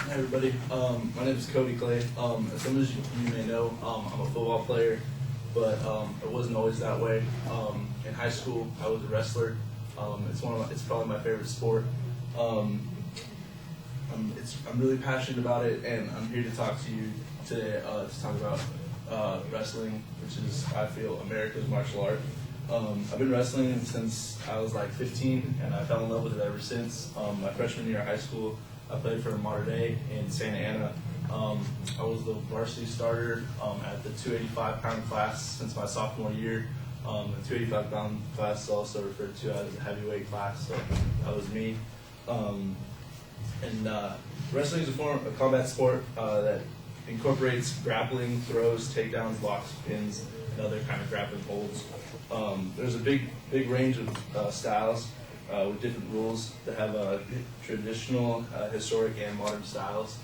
Hi everybody, my name is Cody Clay. As some of you may know, I'm a football player, but it wasn't always that way. In high school, I was a wrestler. It's probably my favorite sport. I'm really passionate about it, and I'm here to talk to you today to talk about wrestling, which is, I feel, America's martial art. I've been wrestling since I was like 15, and I fell in love with it ever since. My freshman year of high school, I played for Mater Dei in Santa Ana. I was the varsity starter at the 285-pound class since my sophomore year. The 285-pound class is also referred to as a heavyweight class, so that was me. Wrestling is a combat sport that incorporates grappling, throws, takedowns, locks, pins, and other kind of grappling holds. There's a big range of styles with different rules that have traditional, historic, and modern styles.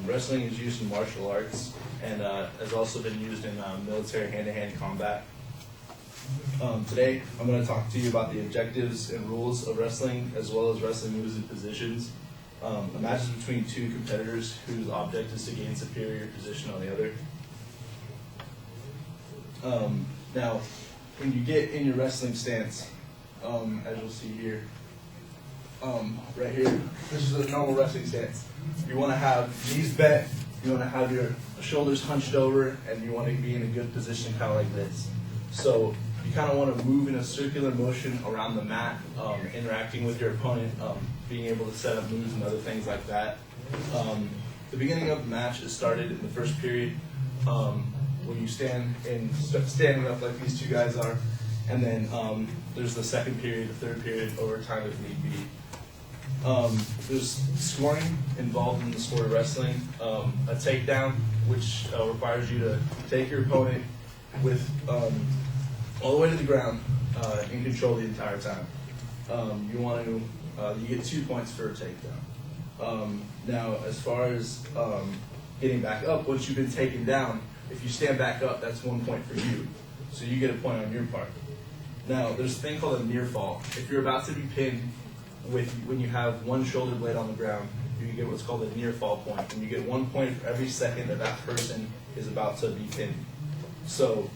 Wrestling is used in martial arts and has also been used in military hand-to-hand combat. Today, I'm going to talk to you about the objectives and rules of wrestling, as well as wrestling moves and positions. A match is between two competitors whose object is to gain superior position on the other. Now, when you get in your wrestling stance, as you'll see here, right here, this is a normal wrestling stance. You want to have knees bent, you want to have your shoulders hunched over, and you want to be in a good position kind of like this. So you kind of want to move in a circular motion around the mat, interacting with your opponent, being able to set up moves and other things like that. The beginning of the match is started in the first period when you standing up like these two guys are, and then there's the second period, the third period, overtime if need be. There's scoring involved in the sport of wrestling. A takedown, which requires you to take your opponent with all the way to the ground in control the entire time. You get 2 points for a takedown. Now, as far as getting back up, once you've been taken down, if you stand back up, that's 1 point for you. So you get a point on your part. Now, there's a thing called a near fall. If you're about to be pinned when you have one shoulder blade on the ground, you get what's called a near fall point. And you get 1 point for every second that person is about to be pinned. So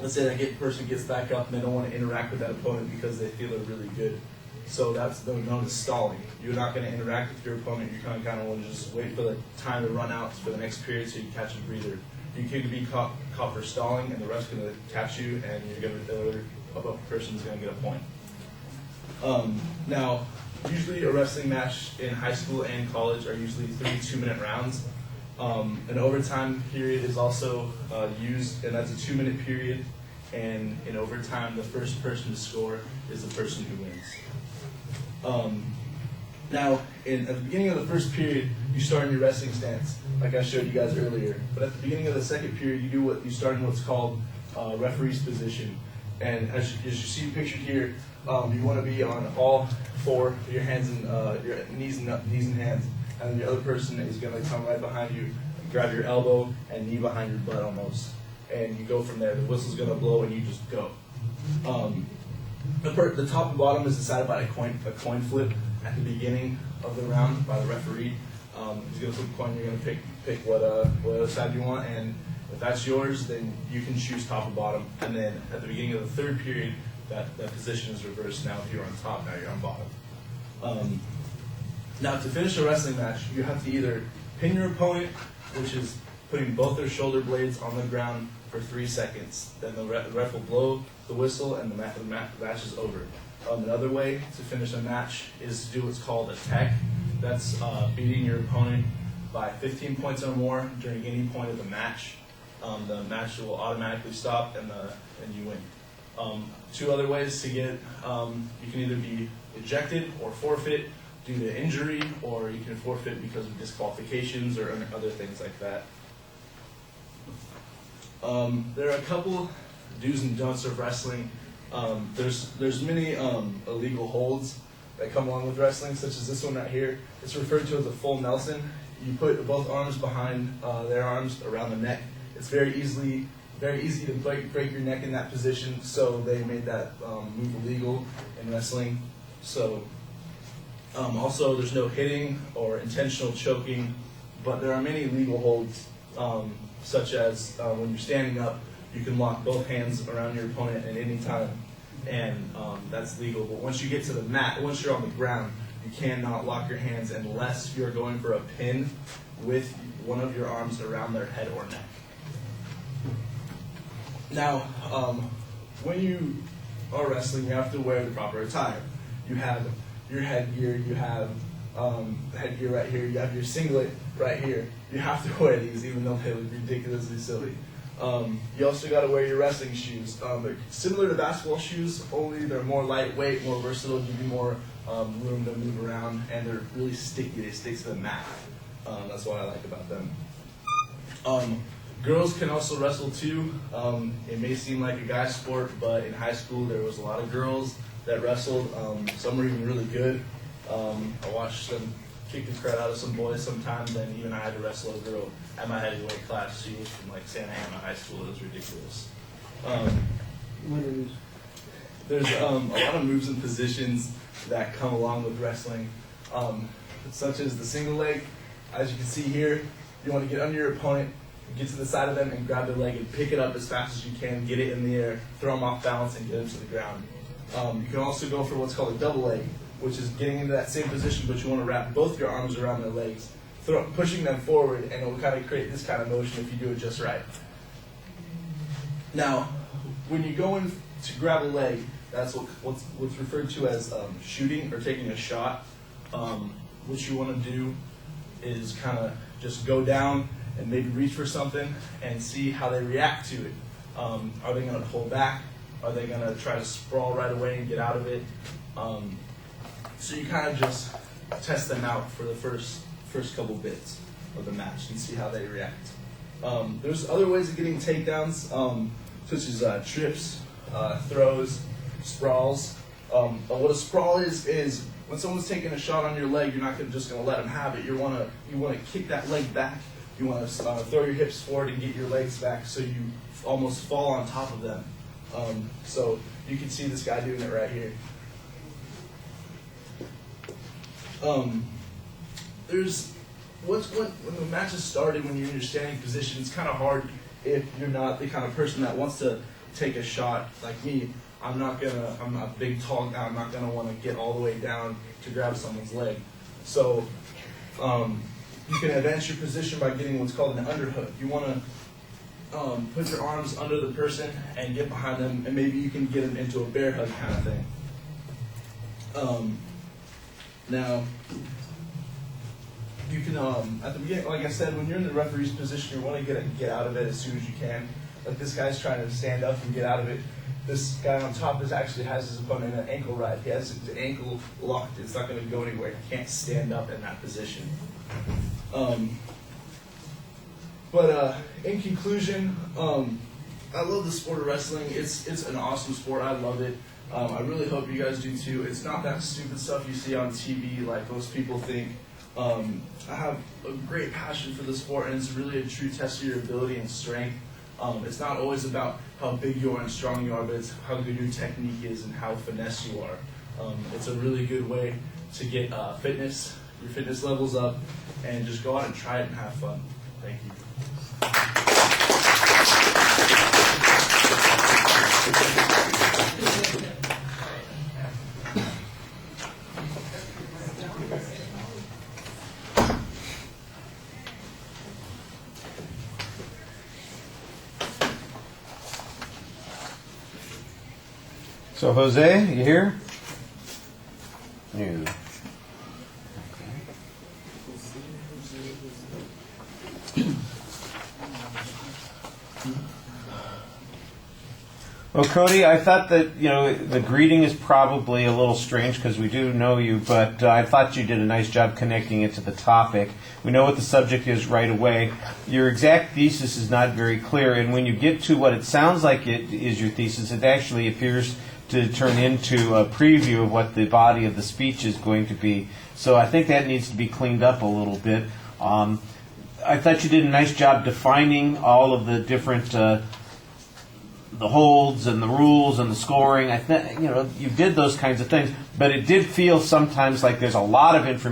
let's say that person gets back up and they don't want to interact with that opponent because they feel they're really good. So that's known as stalling. You're not going to interact with your opponent. You kind of want to just wait for the time to run out for the next period so you can catch a breather. You can be caught for stalling, and the ref's going to catch you, and the other person's going to get a point. Now, usually a wrestling match in high school and college are usually 3 2-minute rounds. An overtime period is also used, and that's a 2-minute period. And in overtime, the first person to score is the person who wins. Now, at the beginning of the first period, you start in your wrestling stance, like I showed you guys earlier. But at the beginning of the second period, you start in what's called referee's position. And as you see pictured here, you want to be on all 4, your hands and your knees and hands, and then the other person is going to come right behind you, grab your elbow and knee behind your butt almost, and you go from there. The whistle's going to blow, and you just go. The top and bottom is decided by a coin flip at the beginning of the round by the referee. He's going to flip a coin. You're going to pick what side you want, and if that's yours, then you can choose top and bottom. And then at the beginning of the third period, that position is reversed. Now if you're on top, now you're on bottom. Now to finish a wrestling match, you have to either pin your opponent, which is putting both their shoulder blades on the ground for 3 seconds. Then the ref will blow the whistle, and the match is over. Another way to finish a match is to do what's called a tech. That's beating your opponent by 15 points or more during any point of the match. The match will automatically stop, and you win. 2 other ways to get you can either be ejected or forfeit due to injury, or you can forfeit because of disqualifications or other things like that. There are a couple do's and don'ts of wrestling. There's many illegal holds that come along with wrestling, such as this one right here. It's referred to as a full Nelson. You put both arms behind their arms around the neck. It's very easy to break your neck in that position, so they made that move illegal in wrestling. So Also, there's no hitting or intentional choking, but there are many legal holds, such as when you're standing up, you can lock both hands around your opponent at any time, and that's legal. But once you get to the mat, once you're on the ground, you cannot lock your hands unless you're going for a pin with one of your arms around their head or neck. Now, when you are wrestling, you have to wear the proper attire. You have your headgear, you have the headgear right here, you have your singlet right here. You have to wear these even though they look ridiculously silly. You also got to wear your wrestling shoes. They're similar to basketball shoes, only they're more lightweight, more versatile, give you more room to move around, and they're really sticky. They stick to the mat. That's what I like about them. Girls can also wrestle too. It may seem like a guy's sport, but in high school there was a lot of girls that wrestled. Some were even really good. I watched them kick the crap out of some boys sometimes, and even I had to wrestle a girl at my heavyweight class. She was from like Santa Ana High School. It was ridiculous. There's a lot of moves and positions that come along with wrestling, such as the single leg. As you can see here, you want to get under your opponent, get to the side of them, and grab their leg and pick it up as fast as you can, get it in the air, throw them off balance, and get them to the ground. You can also go for what's called a double leg, which is getting into that same position, but you want to wrap both your arms around their legs, pushing them forward, and it will kind of create this kind of motion if you do it just right. Now, when you go in to grab a leg, that's what's referred to as shooting or taking a shot. What you want to do is kind of just go down and maybe reach for something and see how they react to it. Are they going to pull back? Are they going to try to sprawl right away and get out of it? So you kind of just test them out for the first couple bits of the match and see how they react. There's other ways of getting takedowns, such as trips, throws, sprawls. What a sprawl is when someone's taking a shot on your leg, you're not just going to let them have it. You want to kick that leg back. You want to throw your hips forward and get your legs back so you almost fall on top of them. So you can see this guy doing it right here. When the match is started, when you're in your standing position, it's kind of hard if you're not the kind of person that wants to take a shot like me. I'm a big, tall guy. I'm not going to want to get all the way down to grab someone's leg. So you can advance your position by getting what's called an underhook. You want to put your arms under the person and get behind them, and maybe you can get them into a bear hug kind of thing. Now, you can, at the beginning, like I said, when you're in the referee's position, you want to get out of it as soon as you can. Like this guy's trying to stand up and get out of it. This guy on top actually has his opponent in an ankle ride. He has his ankle locked. It's not going to go anywhere. He can't stand up in that position. In conclusion, I love the sport of wrestling. It's an awesome sport. I love it. I really hope you guys do too. It's not that stupid stuff you see on TV like most people think. I have a great passion for the sport, and it's really a true test of your ability and strength. It's not always about how big you are and strong you are, but it's how good your technique is and how finesse you are. It's a really good way to get your fitness levels up, and just go out and try it and have fun. Thank you. So Jose, you here? No. Well, Cody, I thought that, the greeting is probably a little strange because we do know you, but I thought you did a nice job connecting it to the topic. We know what the subject is right away. Your exact thesis is not very clear, and when you get to what it sounds like it is your thesis, it actually appears to turn into a preview of what the body of the speech is going to be. So I think that needs to be cleaned up a little bit. I thought you did a nice job defining all of the different the holds and the rules and the scoring. I think you did those kinds of things, but it did feel sometimes like there's a lot of information